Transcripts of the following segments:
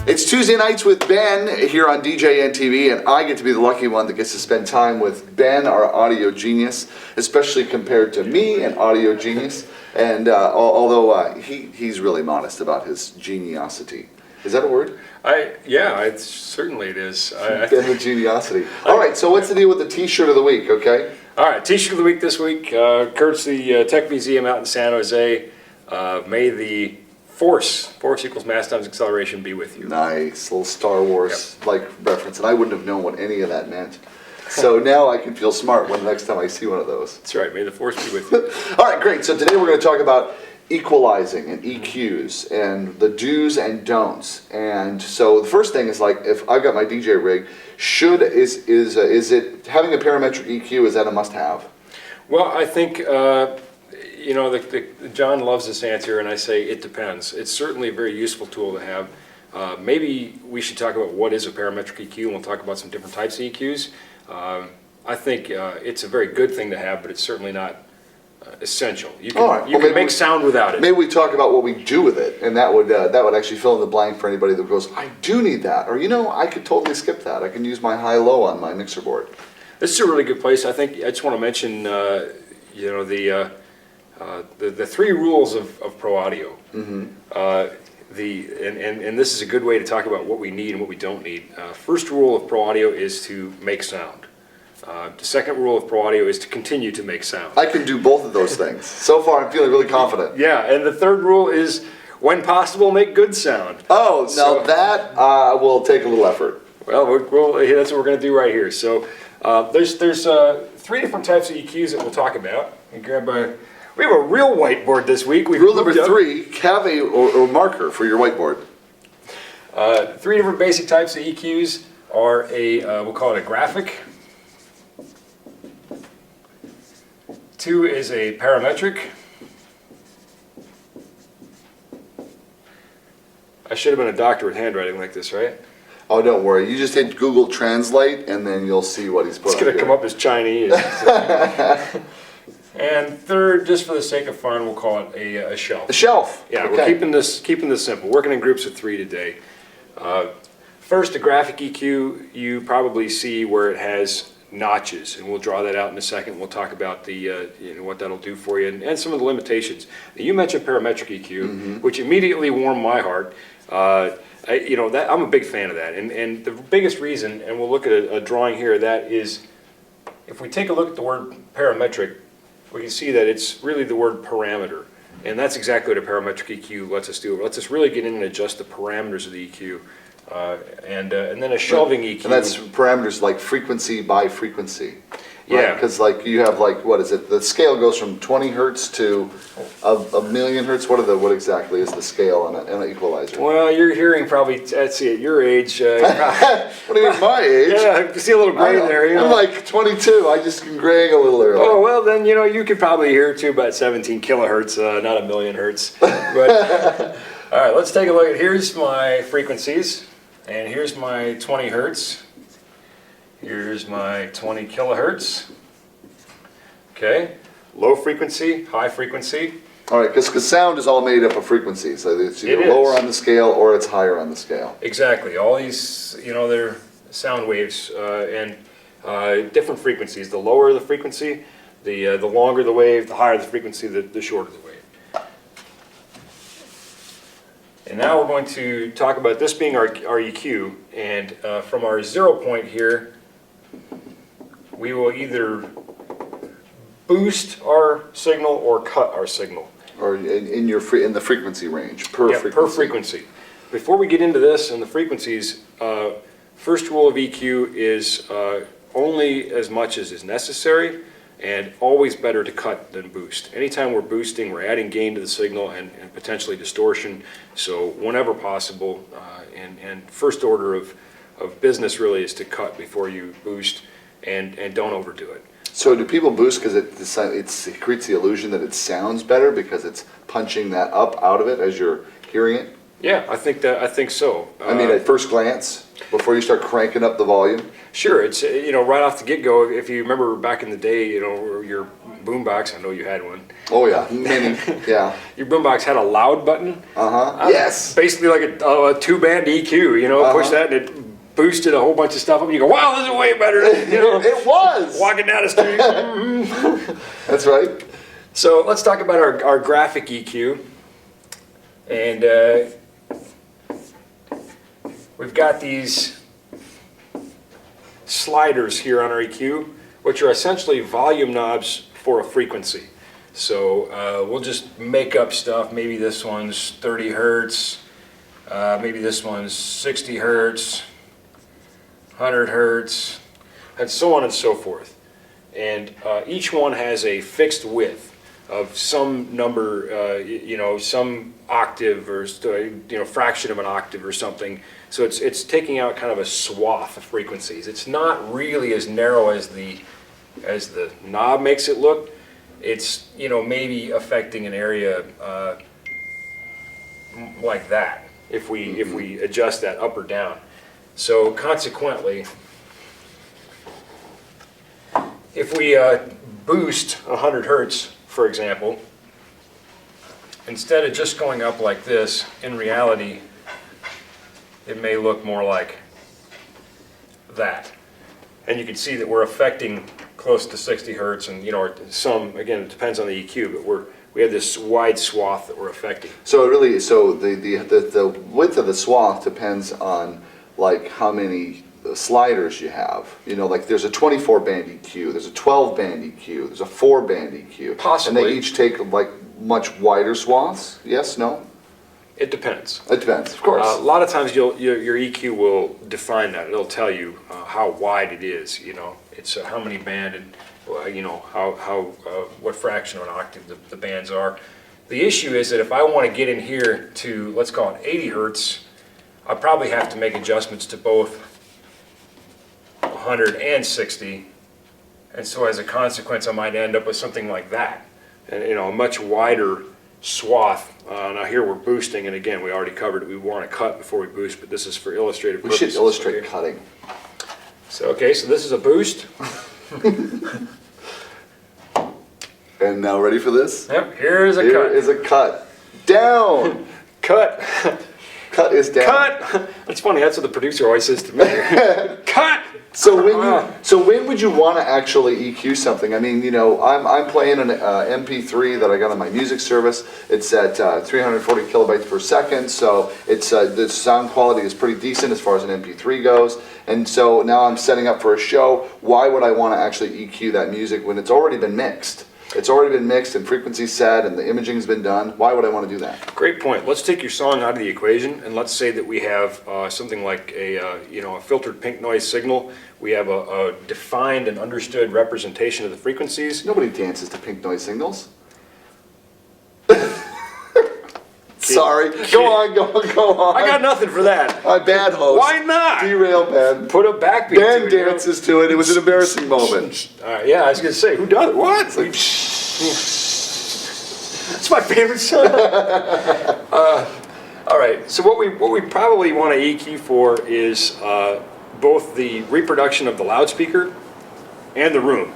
It's Tuesday nights with Ben here on DJNTV, and I get to be the lucky one that gets to spend time with Ben, our audio genius, especially compared to me, an audio genius. And although he's really modest about his geniosity. Is that a word? Yeah, certainly it is. Ben the geniosity. All right, so what's the deal with the T-shirt of the week, okay? All right, T-shirt of the week this week, courtesy Tech Museum out in San Jose. May the force equals mass times acceleration be with you. Nice, little Star Wars-like reference, and I wouldn't have known what any of that meant. So now I can feel smart when the next time I see one of those. That's right, may the force be with you. All right, great. So today we're going to talk about equalizing and EQs and the do's and don'ts. And so the first thing is, like, if I've got my DJ rig, is it having a parametric EQ, is that a must-have? Well, I think John loves this answer, and I say it depends. It's certainly a very useful tool to have. Maybe we should talk about what is a parametric EQ, and we'll talk about some different types of EQs. I think it's a very good thing to have, but it's certainly not essential. You can make sound without it. Maybe we talk about what we do with it, and that would actually fill in the blank for anybody that goes, I do need that, or I could totally skip that. I can use my high-low on my mixer board. This is a really good place. I think I just want to mention the three rules of pro audio. Mm-hmm. And this is a good way to talk about what we need and what we don't need. First rule of pro audio is to make sound. The second rule of pro audio is to continue to make sound. I can do both of those things. So far, I'm feeling really confident. Yeah, and the third rule is, when possible, make good sound. Oh, now that will take a little effort. Well, that's what we're going to do right here. So there's three different types of EQs that we'll talk about. We have a real whiteboard this week. Rule number 3, have a marker for your whiteboard. Three different basic types of EQs are we'll call it a graphic. 2 is a parametric. I should have been a doctor with handwriting like this, right? Oh, don't worry. You just hit Google Translate, and then you'll see what he's put. It's going to come up as Chinese. And third, just for the sake of fun, we'll call it a shelf. A shelf. Yeah, okay. We're keeping this simple. Working in groups of 3 today. First, a graphic EQ, you probably see where it has notches, and we'll draw that out in a second. We'll talk about the what that'll do for you and some of the limitations. Now, you mentioned parametric EQ, which immediately warmed my heart. I'm a big fan of that, and the biggest reason, and we'll look at a drawing here, that is, if we take a look at the word parametric, we can see that it's really the word parameter, and that's exactly what a parametric EQ lets us do. It lets us really get in and adjust the parameters of the EQ. And then a shelving EQ. And that's parameters like frequency by frequency. Right? Yeah. Because you have what is it? The scale goes from 20 hertz to a million hertz. What exactly is the scale on an equalizer? Well, you're hearing probably, let's see, at your age. What do you mean my age? Yeah, you see a little gray there. I'm like 22. I just can graying a little early. Oh, well, then, you could probably hear too about 17 kilohertz, not a million hertz. But, all right, let's take a look. Here's my frequencies. And here's my 20 hertz. Here's my 20 kilohertz. Okay, low frequency, high frequency. All right, because sound is all made up of frequencies. So it's either lower on the scale or it's higher on the scale. Exactly. All these, they're sound waves and different frequencies. The lower the frequency, the longer the wave. The higher the frequency, the shorter the wave. And now we're going to talk about this being our EQ, and from our 0 point here, we will either boost our signal or cut our signal. Or in the frequency range, per frequency. Before we get into this and the frequencies, first rule of EQ is only as much as is necessary, and always better to cut than boost. Anytime we're boosting, we're adding gain to the signal and potentially distortion. So whenever possible, and first order of business really is to cut before you boost, and don't overdo it. So do people boost because it creates the illusion that it sounds better because it's punching that up out of it as you're hearing it? Yeah, I think so. I mean, at first glance, before you start cranking up the volume. Sure, it's right off the get-go. If you remember back in the day, your boombox. I know you had one. Oh yeah, many. Yeah. Your boombox had a loud button. Yes. Basically like a two-band EQ. Push that and it boosted a whole bunch of stuff up. And you go, wow, this is way better. It was. Walking down the street. That's right. So let's talk about our graphic EQ. And we've got these sliders here on our EQ, which are essentially volume knobs for a frequency. So we'll just make up stuff. Maybe this one's 30 hertz, maybe this one's 60 hertz, 100 hertz, and so on and so forth. And each one has a fixed width of some number, some octave or fraction of an octave or something. So it's taking out kind of a swath of frequencies. It's not really as narrow as the knob makes it look. It's maybe affecting an area like that if we adjust that up or down. So consequently, if we boost 100 hertz, for example, instead of just going up like this, in reality, it may look more like that. And you can see that we're affecting close to 60 hertz, and some, again, it depends on the EQ, but we have this wide swath that we're affecting. So the width of the swath depends on like how many sliders you have. Like there's a 24 band EQ, there's a 12 band EQ, there's a 4 band EQ. Possibly. And they each take like much wider swaths. Yes, no? It depends. It depends, of course. A lot of times your EQ will define that. It'll tell you how wide it is. It's how many band and what fraction of an octave the bands are. The issue is that if I want to get in here to, let's call it 80 hertz, I probably have to make adjustments to both 100 and 60, and so as a consequence I might end up with something like that, and a much wider swath. Now here we're boosting, and again we already covered it. We want to cut before we boost, but this is for illustrative purposes. We should illustrate cutting. So so this is a boost. And now ready for this? Yep, here's a cut. Here is a cut. Down. Cut. Cut is down. Cut. That's funny. That's what the producer always says to me. Cut. So when would you want to actually EQ something? I mean, I'm playing an MP3 that I got on my music service. It's at 340 kilobytes per second, so it's the sound quality is pretty decent as far as an MP3 goes. And so now I'm setting up for a show. Why would I want to actually EQ that music when it's already been mixed? It's already been mixed and frequency set and the imaging's been done. Why would I want to do that? Great point. Let's take your song out of the equation, and let's say that we have something like a filtered pink noise signal. We have a defined and understood representation of the frequencies. Nobody dances to pink noise signals. Sorry. Go on. I got nothing for that. Bad host. Why not? Derail Ben. Put a backbeat Ben to it. dances to it. It was an embarrassing moment. Yeah, I was going to say, who does it? What? It's like, It's my favorite song. All right, so what we probably want to EQ for is both the reproduction of the loudspeaker and the room,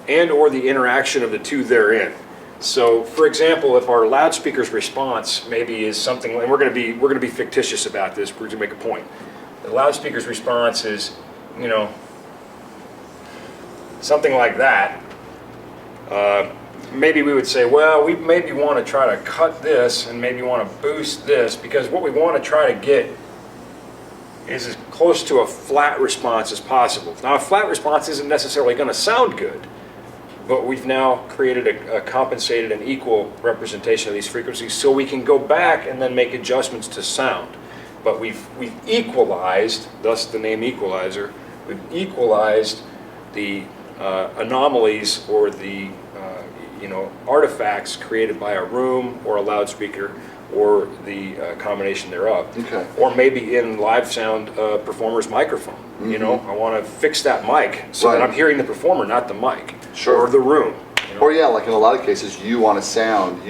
and or the interaction of the two therein. So, for example, if our loudspeaker's response maybe is something, and we're going to be fictitious about this. We're going to make a point. The loudspeaker's response is, something like that. Maybe we would say, well, we maybe want to try to cut this and maybe want to boost this, because what we want to try to get is as close to a flat response as possible. Now, a flat response isn't necessarily going to sound good, but we've now created a compensated and equal representation of these frequencies, so we can go back and then make adjustments to sound. But we've equalized, thus the name equalizer, we've equalized the anomalies or the artifacts created by a room or a loudspeaker or the combination thereof. Okay. Or maybe in live sound performer's microphone. I want to fix that mic so that I'm hearing the performer, not the mic. Sure. Or the room. Or yeah, like in a lot of cases, you want to sound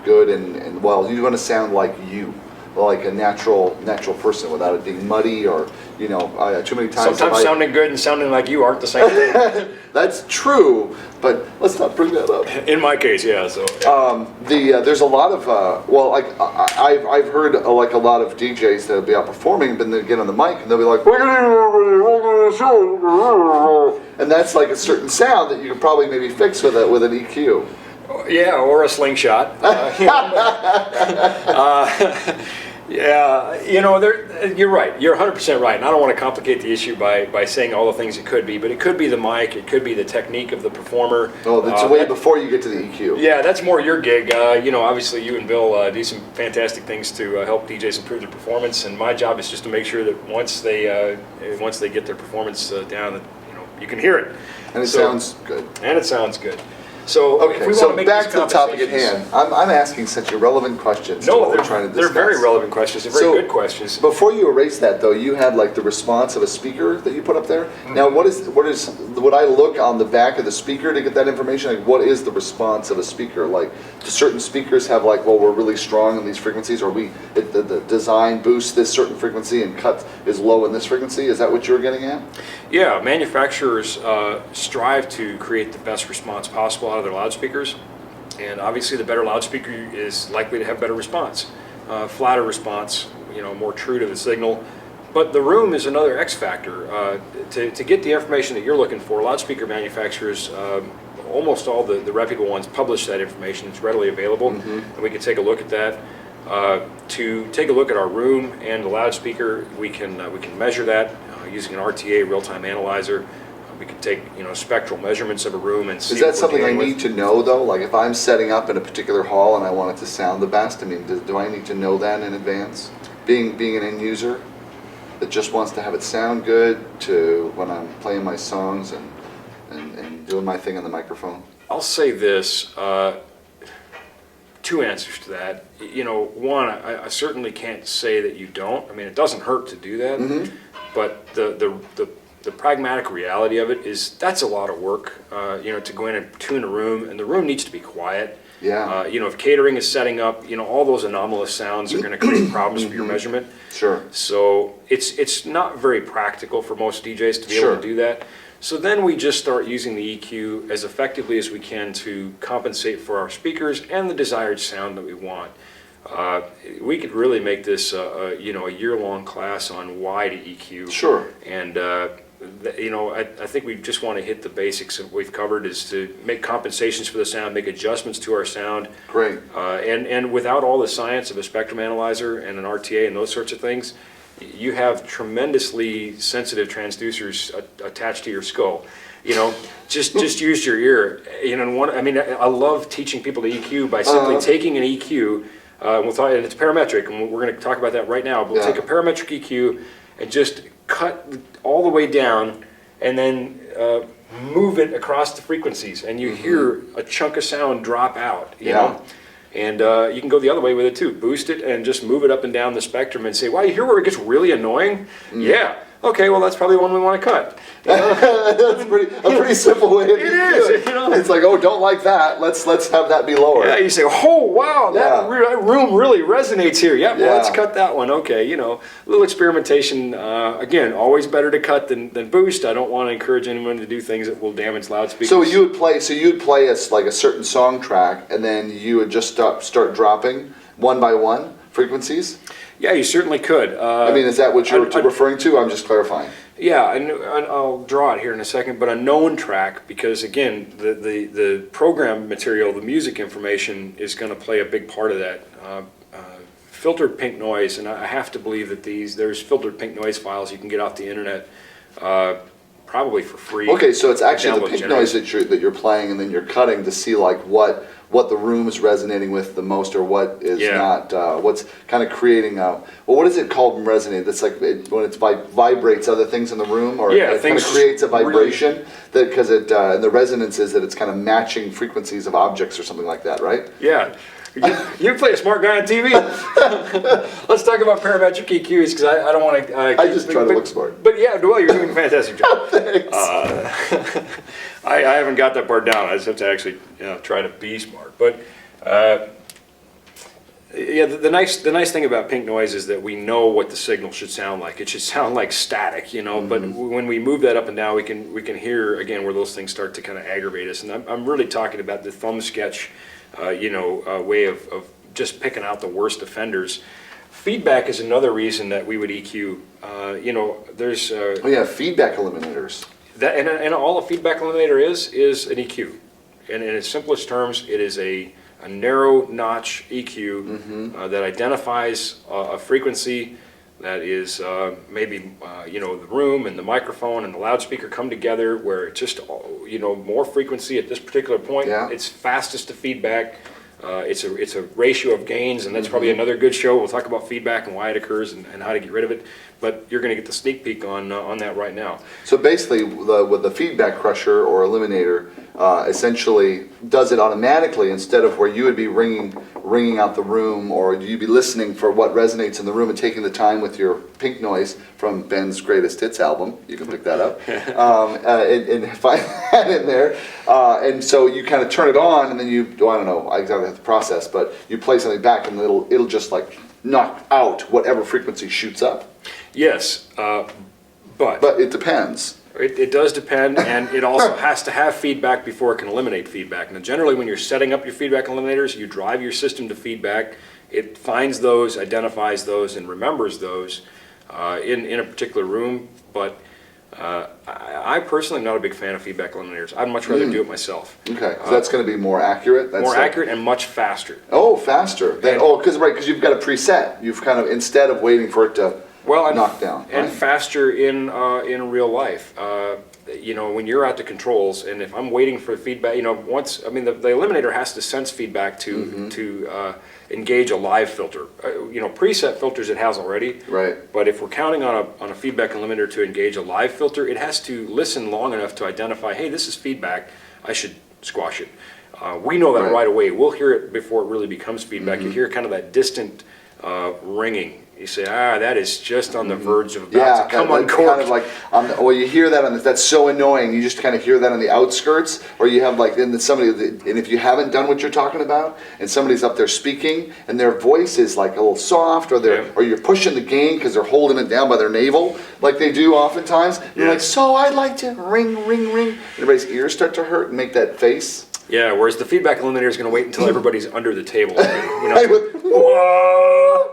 good and well, you want to sound like you. like a natural person without it being muddy or, you know, too many times. Sometimes sounding good and sounding like you aren't the same thing. That's true, but let's not bring that up. In my case, yeah. So there's a lot of well, like I've heard like a lot of DJs that'll be out performing, but then they get on the mic and they'll be like, and that's like a certain sound that you could probably maybe fix with an EQ. yeah, or a slingshot. Yeah, you know, you're right. You're 100% right, and I don't want to complicate the issue by saying all the things it could be, but it could be the mic, it could be the technique of the performer. Oh, that's way before you get to the EQ. Yeah, that's more your gig. You know, obviously you and Bill do some fantastic things to help DJs improve their performance, and my job is just to make sure that once they get their performance down, that you can hear it. And it sounds good. And it sounds good. So okay, so back to the topic at hand. I'm asking such irrelevant questions. No, they're very relevant questions. They're very good questions. Before you erase that, though, you had like the response of a speaker that you put up there. Mm-hmm. Now, would I look on the back of the speaker to get that information? Like, what is the response of a speaker? Like, do certain speakers have like, well, we're really strong in these frequencies, or the design boosts this certain frequency and cut is low in this frequency? Is that what you're getting at? Yeah, manufacturers strive to create the best response possible out of their loudspeakers, and obviously the better loudspeaker is likely to have better response, flatter response, more true to the signal. But the room is another X factor. To get the information that you're looking for, loudspeaker manufacturers, almost all the reputable ones, publish that information. It's readily available, and we can take a look at that. To take a look at our room and the loudspeaker, we can measure that using an RTA real-time analyzer. We can take spectral measurements of a room and see. Is that something I need to know though? Like if I'm setting up in a particular hall and I want it to sound the best, I mean, do I need to know that in advance? Being an end user that just wants to have it sound good to when I'm playing my songs and doing my thing on the microphone. I'll say this. Two answers to that. One, I certainly can't say that you don't. I mean, it doesn't hurt to do that, but the pragmatic reality of it is that's a lot of work, to go in and tune a room, and the room needs to be quiet. Yeah. If catering is setting up, all those anomalous sounds are going to create problems for your measurement. Sure. So it's not very practical for most DJs to be able to do that. So then we just start using the EQ as effectively as we can to compensate for our speakers and the desired sound that we want. We could really make this a year-long class on why to EQ. Sure. And I think we just want to hit the basics of what we've covered is to make compensations for the sound, make adjustments to our sound. Great. And without all the science of a spectrum analyzer and an RTA and those sorts of things, you have tremendously sensitive transducers attached to your skull. Just use your ear. I love teaching people to EQ by simply taking an EQ. We'll talk, and it's parametric, and we're going to talk about that right now. But we'll take a parametric EQ and just cut all the way down, and then move it across the frequencies, and you hear a chunk of sound drop out. You know. And you can go the other way with it too. Boost it and just move it up and down the spectrum and say, wow, you hear where it gets really annoying? Yeah. Okay, well, that's probably one we want to cut. That's a pretty simple way to do it. It's like, oh, don't like that. Let's have that be lower. Yeah, you say, oh, wow, that room really resonates here. Yeah, well, let's cut that one. Okay, a little experimentation. Again, always better to cut than boost. I don't want to encourage anyone to do things that will damage loudspeakers. So you'd play a certain song track, and then you would just start dropping one by one frequencies? Yeah, you certainly could. Is that what you're referring to? I'm just clarifying. Yeah, and I'll draw it here in a second, but a known track, because again, the program material, the music information is going to play a big part of that. Filtered pink noise, and I have to believe that there's filtered pink noise files you can get off the internet, probably for free. Okay, so it's actually the pink noise that you're playing, and then you're cutting to see like what the room is resonating with the most, or what is not, what's kind of creating what is it called when resonate? That's like when it vibrates other things in the room, or it kind of creates a vibration that because and the resonance is that it's kind of matching frequencies of objects or something like that, right? Yeah. You play a smart guy on TV. Let's talk about parametric EQs, because I don't want to. I just try to look smart. But yeah, well, you're doing a fantastic job. Thanks. I haven't got that part down. I just have to actually try to be smart. But Yeah, the nice thing about pink noise is that we know what the signal should sound like. It should sound like static, you know. But when we move that up and down, we can hear again where those things start to kind of aggravate us. And I'm really talking about the thumb sketch, way of just picking out the worst offenders. Feedback is another reason that we would EQ. There's Oh yeah, feedback eliminators. that, and all a feedback eliminator is an EQ. And in its simplest terms, it is a narrow notch EQ that identifies a frequency that is maybe the room and the microphone and the loudspeaker come together where it's just more frequency at this particular point. Yeah. It's fastest to feedback. It's a ratio of gains, and that's probably another good show. We'll talk about feedback and why it occurs and how to get rid of it. But you're going to get the sneak peek on that right now. So basically, with the feedback crusher or eliminator, essentially does it automatically instead of where you would be ringing out the room, or you'd be listening for what resonates in the room and taking the time with your pink noise from Ben's Greatest Hits album. You can pick that up and find that in there. And so you kind of turn it on, and then I don't know, I exactly have to process, but you play something back, and it'll just like knock out whatever frequency shoots up. Yes, but it depends. It does depend, and it also has to have feedback before it can eliminate feedback. Now, generally, when you're setting up your feedback eliminators, you drive your system to feedback. It finds those, identifies those, and remembers those in a particular room. But I personally am not a big fan of feedback eliminators. I'd much rather do it myself. Okay, so that's going to be more accurate. That's more accurate and much faster. Oh, faster. Because you've got a preset. You've kind of, instead of waiting for it to knock down. And right? faster in real life. When you're at the controls, and if I'm waiting for feedback, the eliminator has to sense feedback to engage a live filter. Preset filters it has already. Right. But if we're counting on a feedback eliminator to engage a live filter, it has to listen long enough to identify, hey, this is feedback, I should squash it. We know that right away. We'll hear it before it really becomes feedback. You hear kind of that distant ringing. You say, that is just on the verge of about to come uncorked. Kind of like, you hear that, that's so annoying. You just kind of hear that on the outskirts, or you have and if you haven't done what you're talking about, and somebody's up there speaking, and their voice is like a little soft, or you're pushing the gain because they're holding it down by their navel, like they do oftentimes. You're like, so I'd like to ring, ring, ring. Everybody's ears start to hurt and make that face. Yeah, whereas the feedback eliminator is going to wait until everybody's under the table.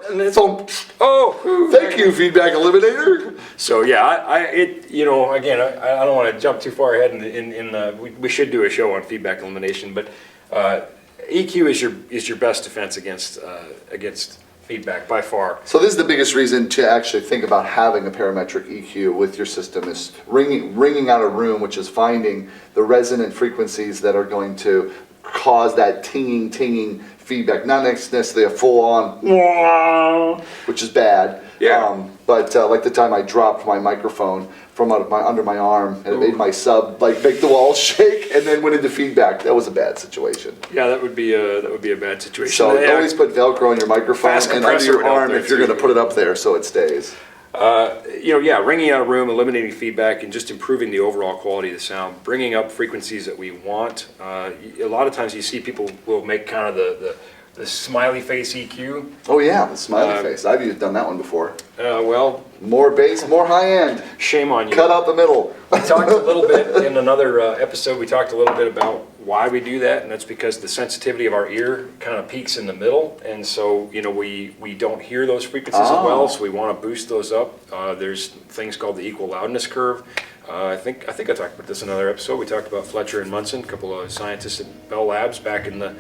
And it's thank you, feedback eliminator. So yeah, again, I don't want to jump too far ahead. We should do a show on feedback elimination, but EQ is your best defense against feedback by far. So this is the biggest reason to actually think about having a parametric EQ with your system, is ringing out a room, which is finding the resonant frequencies that are going to cause that tinging feedback, not necessarily a full-on, which is bad. Yeah. But like the time I dropped my microphone from under my arm, and it made my sub make the walls shake, and then went into feedback. That was a bad situation. Yeah, that would be a bad situation. So always put Velcro on your microphone and under your arm if you're going to put it up there so it stays. Ringing out a room, eliminating feedback, and just improving the overall quality of the sound, bringing up frequencies that we want. A lot of times you see people will make kind of the smiley face EQ. Oh yeah, the smiley face. I've done that one before. Well, more bass, more high end. Shame on you. Cut out the middle. We talked a little bit in another episode. We talked a little bit about why we do that, and that's because the sensitivity of our ear kind of peaks in the middle, and so we don't hear those frequencies as well. So we want to boost those up. There's things called the equal loudness curve. I think I talked about this in another episode. We talked about Fletcher and Munson, a couple of scientists at Bell Labs back in the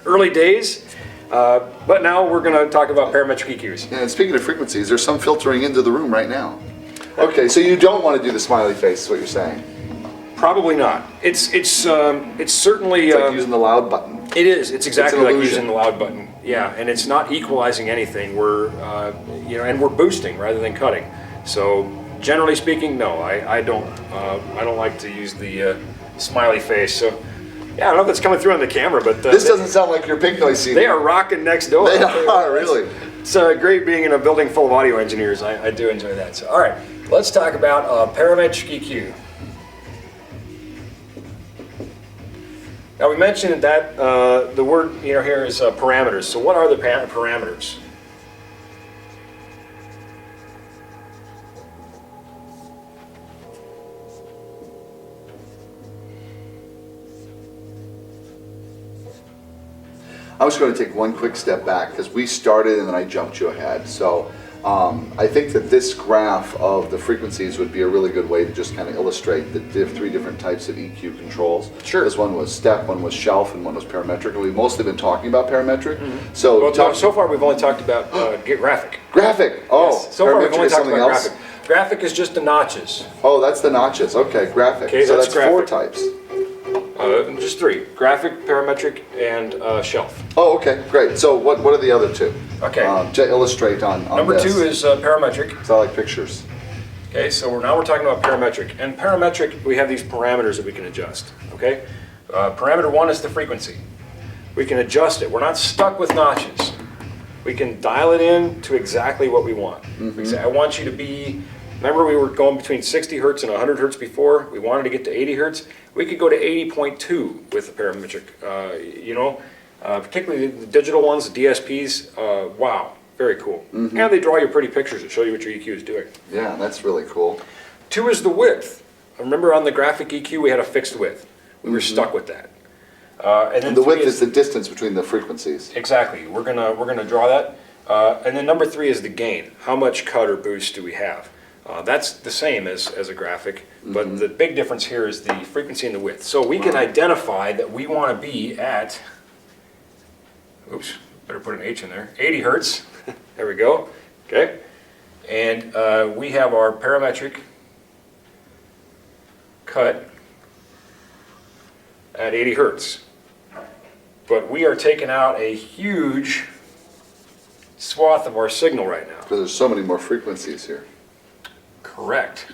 early days. But now we're going to talk about parametric EQs. Yeah, and speaking of frequencies, there's some filtering into the room right now. Okay, so you don't want to do the smiley face, is what you're saying? Probably not. It's certainly like using the loud button. It is. It's exactly like illusion. using the loud button. Yeah, and it's not equalizing anything. We're and we're boosting rather than cutting. So generally speaking, no, I don't like to use the smiley face. So. Yeah, I don't know if that's coming through on the camera, but this doesn't sound like your pink noise scene. They are rocking next door. They are, really. It's great being in a building full of audio engineers. I do enjoy that. So, all right, let's talk about parametric EQ. Now we mentioned that the word here is parameters. So what are the parameters? I was going to take one quick step back because we started and then I jumped you ahead. So I think that this graph of the frequencies would be a really good way to just kind of illustrate the three different types of EQ controls. Sure. This one was step, one was shelf, and one was parametric. And we've mostly been talking about parametric. So Well, no, so far we've only talked about graphic. graphic. Oh, Yes. So far we've parametric only is talked something about else. graphic. Graphic is just the notches. Oh, that's the notches. Okay, graphic. Okay, so that's that's four graphic. types. Just three: graphic, parametric, and shelf. Oh, okay, great. So what are the other two? Okay. To illustrate on Number this. 2 is parametric. So I like pictures. Okay, so now we're talking about parametric. And parametric, we have these parameters that we can adjust. Okay, parameter 1 is the frequency. We can adjust it. We're not stuck with notches. We can dial it in to exactly what we want. We say, I want you to be. Remember, we were going between 60 hertz and 100 hertz before. We wanted to get to 80 hertz. We could go to 80.2 with the parametric. Particularly the digital ones, the DSPs. Wow, very cool. And they draw you pretty pictures that show you what your EQ is doing. Yeah, that's really cool. 2 is the width. Remember, on the graphic EQ, we had a fixed width. We were stuck with that. And then And the 3 width is the distance between the frequencies. Exactly. We're gonna draw that. And then number 3 is the gain. How much cut or boost do we have? That's the same as a graphic, but the big difference here is the frequency and the width. So we can identify that we want to be at, oops, better put an H in there, 80 hertz. There we go. Okay. And we have our parametric cut at 80 hertz. But we are taking out a huge swath of our signal right now. Because there's so many more frequencies here. Correct.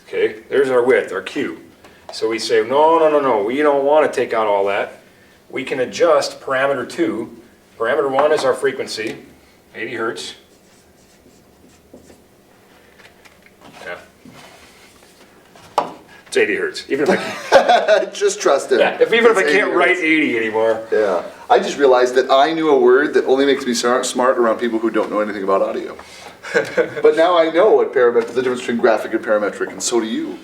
Okay, there's our width, our Q. So we say, no, we don't want to take out all that. We can adjust parameter 2. Parameter 1 is our frequency, 80 hertz. Yeah. It's 80 hertz, even if I can't, Just trust him. even if I It's can't 80 write hertz. 80 anymore. Yeah. I just realized that I knew a word that only makes me smart around people who don't know anything about audio. But now I know what the difference between graphic and parametric, and so do you.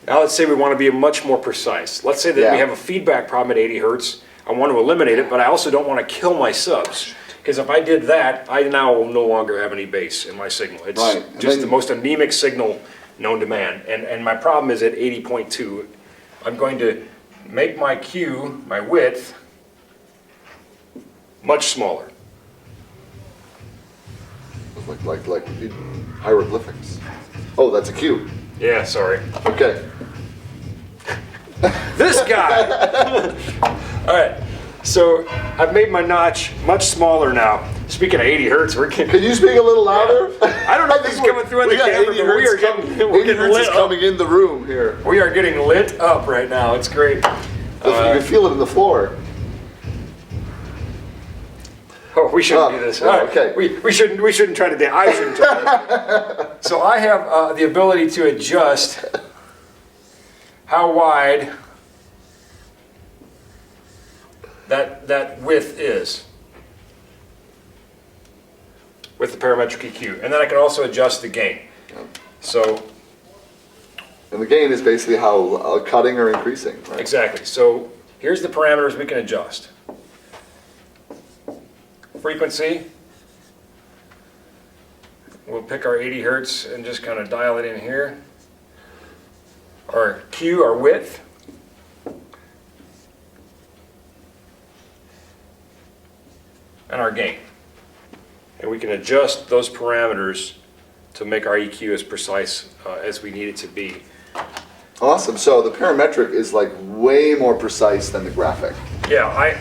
Now let's say we want to be much more precise. Let's say that Yeah. we have a feedback problem at 80 hertz. I want to eliminate it, but I also don't want to kill my subs. Because if I did that, I now will no longer have any bass in my signal. It's Right. And just then- the most anemic signal known to man. And my problem is at 80.2. I'm going to make my Q, my width, much smaller. Like hieroglyphics. Oh, that's a cue. Yeah, sorry. Okay. This guy! All right, so I've made my notch much smaller now. Speaking of 80 hertz, we're getting... Can you speak a little louder? I don't know if this is coming through on the got camera, 80 but we are hertz getting, we're 80 getting hertz lit is up. coming in the room here. We are getting lit up right now. It's great. You can feel it in the floor. Oh, we shouldn't do this. Oh, All right. okay. We shouldn't try to dance. I shouldn't try to dance. So I have the ability to adjust how wide that width is with the parametric EQ. And then I can also adjust the gain. So And the gain is basically how cutting or increasing, right? exactly. So here's the parameters we can adjust. Frequency. We'll pick our 80 hertz and just kind of dial it in here. Our Q, our width. And our gain. And we can adjust those parameters to make our EQ as precise as we need it to be. Awesome. So the parametric is like way more precise than the graphic. Yeah,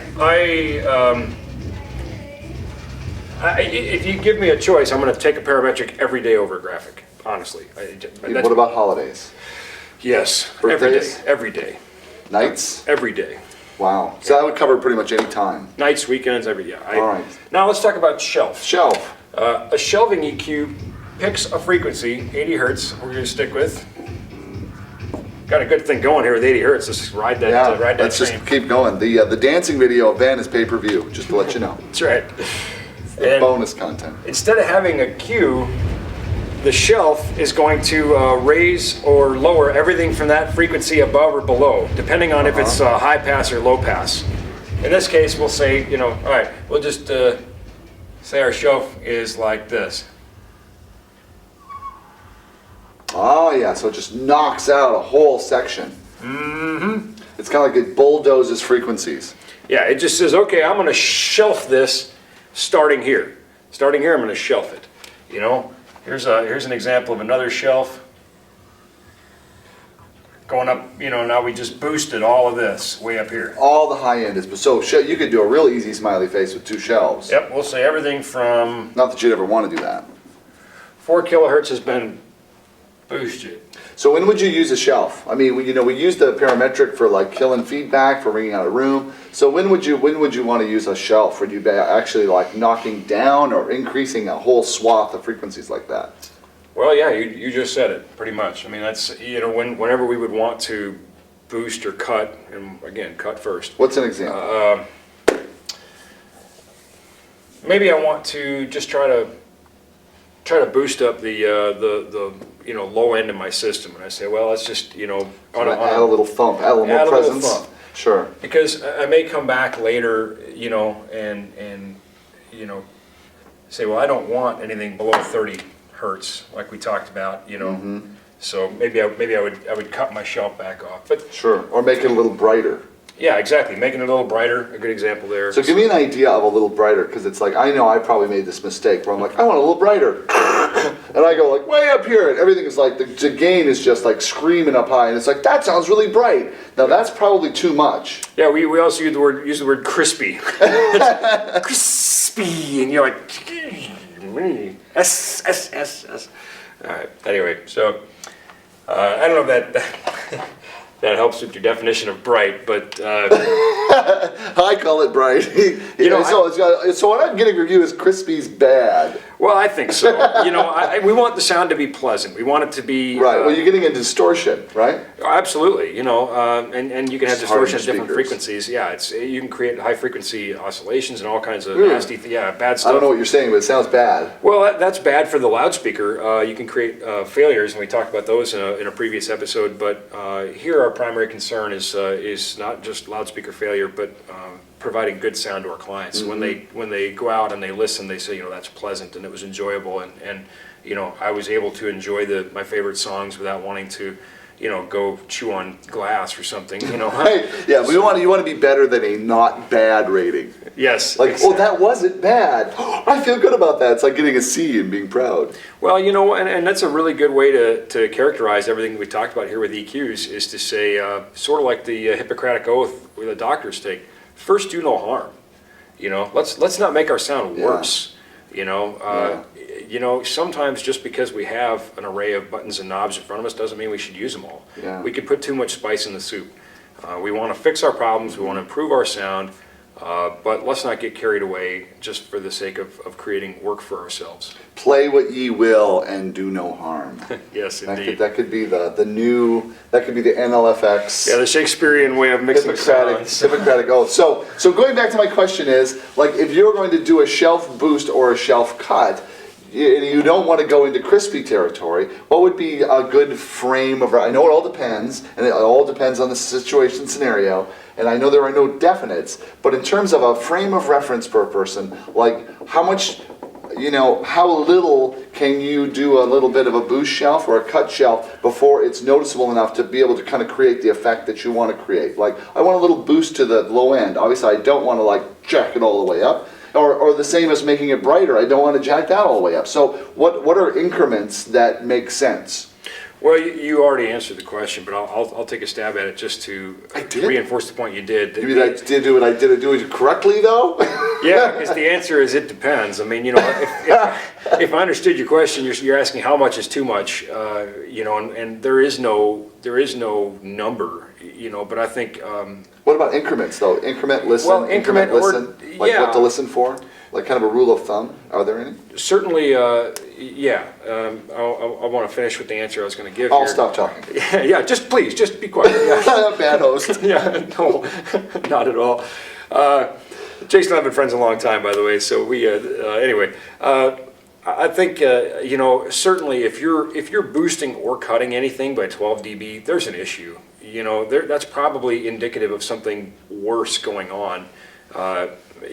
if you give me a choice, I'm going to take a parametric every day over a graphic, honestly. What about holidays? Yes, Birthdays? every day. Nights? Every day. Wow. So that would cover pretty much any time. Nights, weekends, every day. All right. Now let's talk about shelf. Shelf. A shelving EQ picks a frequency, 80 hertz, we're going to stick with. got a good thing going here with 80 hertz. Let's just ride that, Yeah, ride that let's train. just keep going. The dancing video of Ben is pay-per-view, just to let you know. That's right. And Bonus content. instead of having a cue, the shelf is going to raise or lower everything from that frequency above or below, depending on if it's high pass or low pass. In this case, we'll say, all right, we'll just say our shelf is like this. Oh yeah, so it just knocks out a whole section. Mm-hmm. It's kind of like it bulldozes frequencies. Yeah, it just says, okay, I'm going to shelf this starting here. Starting here, I'm going to shelf it. Here's an example of another shelf. Going up, now we just boosted all of this way up here. All the high end is, so you could do a real easy smiley face with 2 shelves. Yep, we'll say everything from Not that you'd ever want to do that. 4 kilohertz has been boosted. So when would you use a shelf? I mean, we use the parametric for like killing feedback, for ringing out a room. So when would you want to use a shelf? Would you be actually like knocking down or increasing a whole swath of frequencies like that? Well, yeah, you just said it pretty much. I mean, that's whenever we would want to boost or cut, and again, cut first. What's an example? Maybe I want to just try to boost up the low end of my system, and I say, well, let's just add a little thump, add a little more presence. Thump. Sure. Because I may come back later, and say, well, I don't want anything below 30 hertz, like we talked about, So maybe I would cut my shelf back off, but sure, or make it a little brighter. Yeah, exactly. Making it a little brighter, a good example there. So give me an idea of a little brighter, because it's like, I know I probably made this mistake where I'm like, I want a little brighter. And I go like way up here, and everything is like, the gain is just like screaming up high, and it's like, that sounds really bright. Now that's probably too much. Yeah, we also use the word crispy. Crispy, and you're like, S. All right, anyway, so I don't know if that helps with your definition of bright, but I call it bright. So what I'm getting from you is crispy's bad. Well, I think so. We want the sound to be pleasant. We want it to be right. Well, you're getting a distortion, right? Absolutely. And you can have distortion at different speakers. frequencies. Yeah, you can create high frequency oscillations and all kinds of nasty, bad stuff. I don't know what you're saying, but it sounds bad. Well, that's bad for the loudspeaker. You can create failures, and we talked about those in a previous episode. But here, our primary concern is not just loudspeaker failure, but providing good sound to our clients. Mm-hmm. When they go out and they listen, they say, that's pleasant and it was enjoyable, and I was able to enjoy my favorite songs without wanting to go chew on glass or something. Right. Yeah, you want to be better than a not bad rating. Yes. Like, oh, that wasn't bad. I feel good about that. It's like getting a C and being proud. Well, and that's a really good way to characterize everything we talked about here with EQs, is to say, sort of like the Hippocratic Oath the doctors take, first do no harm. Let's not make our sound worse. Sometimes just because we have an array of buttons and knobs in front of us doesn't mean we should use them all. Yeah. We could put too much spice in the soup. We want to fix our problems, we want to improve our sound, but let's not get carried away just for the sake of creating work for ourselves. Play what ye will and do no harm. Yes, indeed. That could be the NLFX. Yeah, the Shakespearean way of mixing sounds. Hippocratic Oath. So going back to my question is, like, if you're going to do a shelf boost or a shelf cut, you don't want to go into crispy territory, what would be a good frame of, I know it all depends, and it all depends on the situation, scenario, and I know there are no definites, but in terms of a frame of reference per person, like how much, how little can you do a little bit of a boost shelf or a cut shelf before it's noticeable enough to be able to kind of create the effect that you want to create? Like, I want a little boost to the low end. Obviously, I don't want to like jack it all the way up. Or the same as making it brighter, I don't want to jack that all the way up. So what are increments that make sense? Well, you already answered the question, but I'll take a stab at it just to reinforce the point you did. You mean I did do it correctly though? Yeah, because the answer is it depends. I mean, if I understood your question, you're asking how much is too much, and there is no number, but I think. What about increments though? Increment, listen. Well, increment listen. Like yeah. what to listen for? Like kind of a rule of thumb. Are there any? Certainly, Yeah, I want to finish with the answer I was going to give I'll here. stop talking. Yeah, just please, just be quiet. Yeah. Bad host. Yeah, no, not at all. Jason and I have been friends a long time, by the way. So we, anyway, I think you know, certainly if you're boosting or cutting anything by 12 dB, there's an issue. You know, that's probably indicative of something worse going on.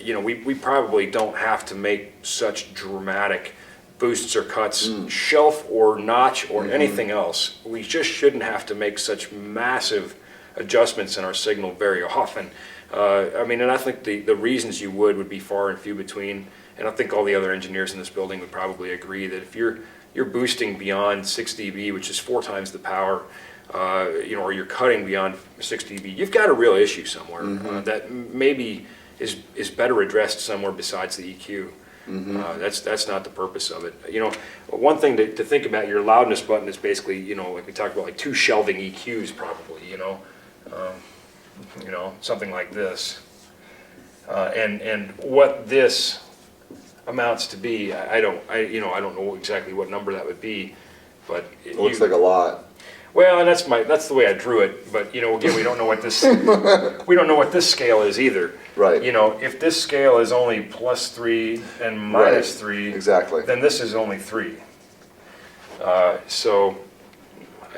You know, we probably don't have to make such dramatic boosts or cuts, shelf or notch or anything else. We just shouldn't have to make such massive adjustments in our signal very often. I mean, and I think the reasons you would be far and few between. And I think all the other engineers in this building would probably agree that if you're boosting beyond 6 dB, which is 4 times the power, you know, or you're cutting beyond 6 dB, you've got a real issue somewhere that maybe is better addressed somewhere besides the EQ. That's not the purpose of it. You know, one thing to think about, your loudness button is basically, you know, like we talked about, like 2 shelving EQs probably, you know, something like this. And what this amounts to be, I don't know exactly what number that would be, but It looks like a lot. well, and that's the way I drew it. But you know, again, we don't know what this scale is either. Right. You know, if this scale is only +3 and -3, Exactly. then this is only 3. So,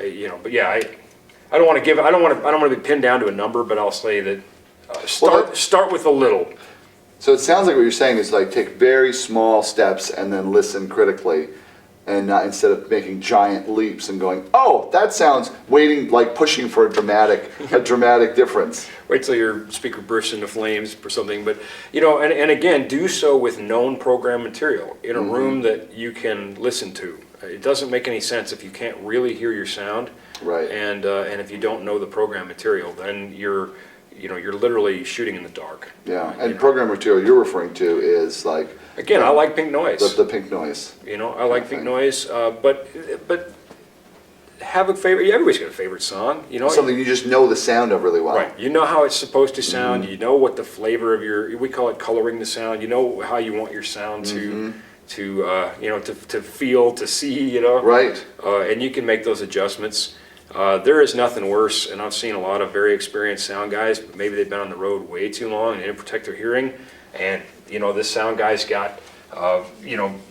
you know, but yeah, I don't want to be pinned down to a number, but I'll say that start with a little. So it sounds like what you're saying is like take very small steps and then listen critically, and not, instead of making giant leaps and going, oh, that sounds, waiting, like pushing for a dramatic difference. Wait till your speaker bursts into flames or something. But you know, and again, do so with known program material in a room that you can listen to. It doesn't make any sense if you can't really hear your sound, Right. And if you don't know the program material, then you're literally shooting in the dark. Yeah, and program material you're referring to is like... Again, I like pink noise. The pink noise. You know, I like pink noise, but have a favorite. Everybody's got a favorite song. You know, Something you just know the sound of really well. right? You know how it's supposed to sound. You know what the flavor of we call it coloring the sound. You know how you want your sound to feel, to see. You know, Right. And you can make those adjustments. There is nothing worse, and I've seen a lot of very experienced sound guys, but maybe they've been on the road way too long and they didn't protect their hearing. And, you know, this sound guy's got,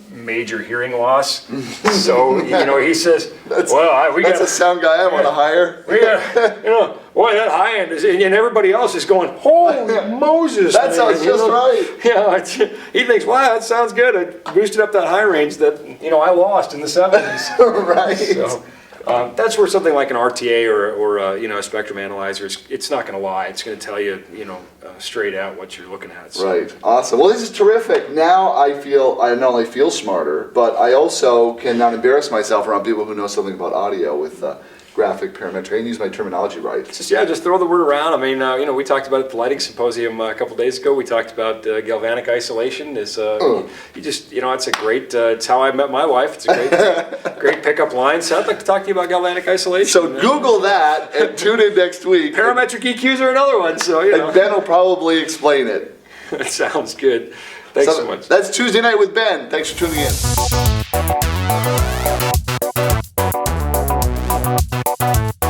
major hearing loss. So, you know, he says, that's a sound guy I want to hire. We got, you know, boy, that high end is, and everybody else is going, holy Moses. That sounds just right. Yeah, he thinks, wow, that sounds good. I boosted up that high range that, you know, I lost in the 70s. Right. So, that's where something like an RTA or a spectrum analyzer, it's not going to lie. It's going to tell you, straight out what you're looking at. So. Right. Awesome. Well, this is terrific. Now I not only feel smarter, but I also can not embarrass myself around people who know something about audio with graphic parametric, and use my terminology right. Just throw the word around. I mean, we talked about it at the lighting symposium a couple days ago. We talked about galvanic isolation. It's a great, it's how I met my wife. It's a great pickup line. So I'd like to talk to you about galvanic isolation. So Google that and tune in next week. Parametric EQs are another one, so, And Ben will probably explain it. That sounds good. Thanks so much. That's Tuesday Night with Ben. Thanks for tuning in.